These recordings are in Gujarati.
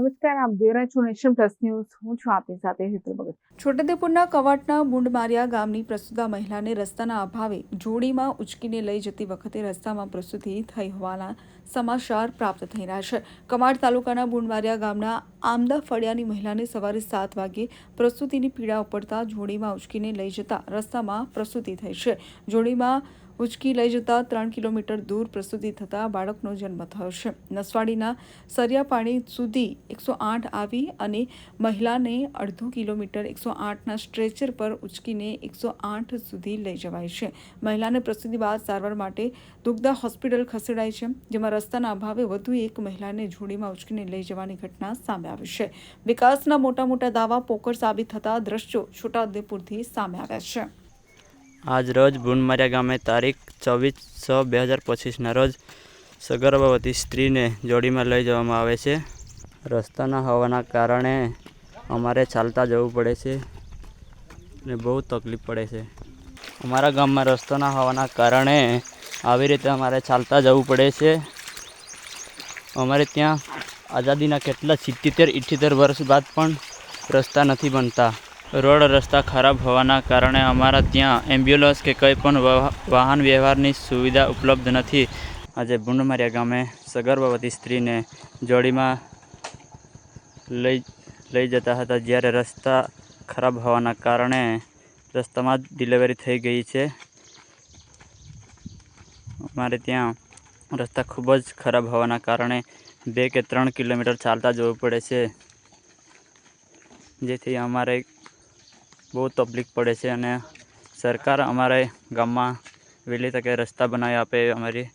નમસ્કાર, આપ જોઈ રહ્યા છો નેશન પ્લસ ન્યૂઝ. હું છું આપની સાથે હેતલ ભગત. છોટાઉદેપુરના કવાંટના બુંડમારિયા ગામની પ્રસૂતા મહિલાને રસ્તાના અભાવે જોડીમાં ઉચકીને લઈ જતી વખતે રસ્તામાં પ્રસૂતિ થઈ હોવાના સમાચાર પ્રાપ્ત થઈ રહ્યા છે. કવાંટ તાલુકાના બુંડમારિયા ગામના આમદા ફળિયાની મહિલાને સવારે 7 વાગ્યે પ્રસૂતિની પીડા ઉપડતા જોડીમાં ઉચકીને લઈ જતા રસ્તામાં પ્રસૂતિ થઈ છે. જોડીમાં ઉચકી લઈ જતા 3 કિલોમીટર દૂર પ્રસૂતિ થતાં બાળકનો જન્મ થયો છે. નસવાડીના સરિયાપાણી સુધી 108 આવી અને મહિલાને અડધો કિલોમીટર 108ના સ્ટ્રેચર પર ઉચકીને 108 સુધી લઈ જવાય છે. મહિલાને પ્રસૂતિ બાદ સારવાર માટે દુગ્ધા હોસ્પિટલ ખસેડાઈ છે, જેમાં રસ્તાના અભાવે વધુ એક મહિલાને જોડીમાં ઉચકીને લઈ જવાની ઘટના સામે આવી છે. વિકાસના મોટા દાવા પોકળ સાબિત થતા દ્રશ્યો છોટાઉદેપુરથી સામે આવ્યા છે. આજ રોજ બુંડમારિયા ગામે તારીખ 24/6/2025ના રોજ સગર્ભવતી સ્ત્રીને જોડીમાં લઈ જવામાં આવે છે. રસ્તાના હોવાના કારણે અમારે ચાલતા જવું પડે છે અને બહુ તકલીફ પડે છે. અમારા ગામમાં રસ્તો ના હોવાના કારણે આવી રીતે અમારે ચાલતા જવું પડે છે. અમારે ત્યાં આઝાદીના કેટલા 77-78 વર્ષ બાદ પણ રસ્તા નથી બનતા. રોડ રસ્તા ખરાબ હોવાના કારણે અમારા ત્યાં એમ્બ્યુલન્સ કે કંઈ પણ વાહન વ્યવહારની સુવિધા ઉપલબ્ધ નથી. આજે બુંડમારિયા ગામે સગર્ભવતી સ્ત્રીને જોડીમાં લઈ જતા હતા, જ્યારે રસ્તા ખરાબ હોવાના કારણે રસ્તામાં જ ડિલિવરી થઈ ગઈ છે. અમારે ત્યાં રસ્તા ખૂબ જ ખરાબ હોવાના કારણે 2 કે 3 કિલોમીટર ચાલતા જવું પડે છે, જેથી અમારે બહુ તકલીફ પડે છે અને સરકાર અમારે ગામમાં વહેલી તકે રસ્તા બનાવી આપે એ અમારી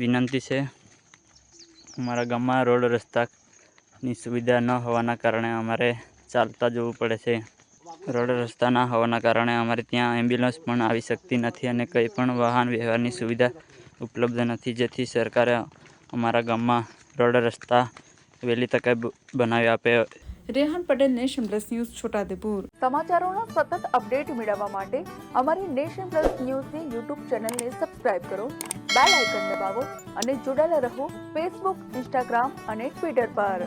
વિનંતી છે. અમારા ગામમાં રોડ રસ્તાની સુવિધા ન હોવાના કારણે અમારે ચાલતા જવું પડે છે. રોડ રસ્તા ના હોવાના કારણે અમારે ત્યાં એમ્બ્યુલન્સ પણ આવી શકતી નથી અને કંઈ પણ વાહન વ્યવહારની સુવિધા ઉપલબ્ધ નથી, જેથી સરકારે અમારા ગામમાં રોડ રસ્તા વહેલી તકે બનાવી આપે. Rehan Patel, nation plus news, Chhota Udepur. સમાચારોના સતત અપડેટ મેળવવા માટે અમારી નેશન પ્લસ ન્યૂઝની યુટ્યુબ ચેનલને સબસ્ક્રાઇબ કરો, બેલ આઇકન દબાવો અને જોડાયેલા રહો ફેસબુક, ઇન્સ્ટાગ્રામ અને ટ્વિટર પર.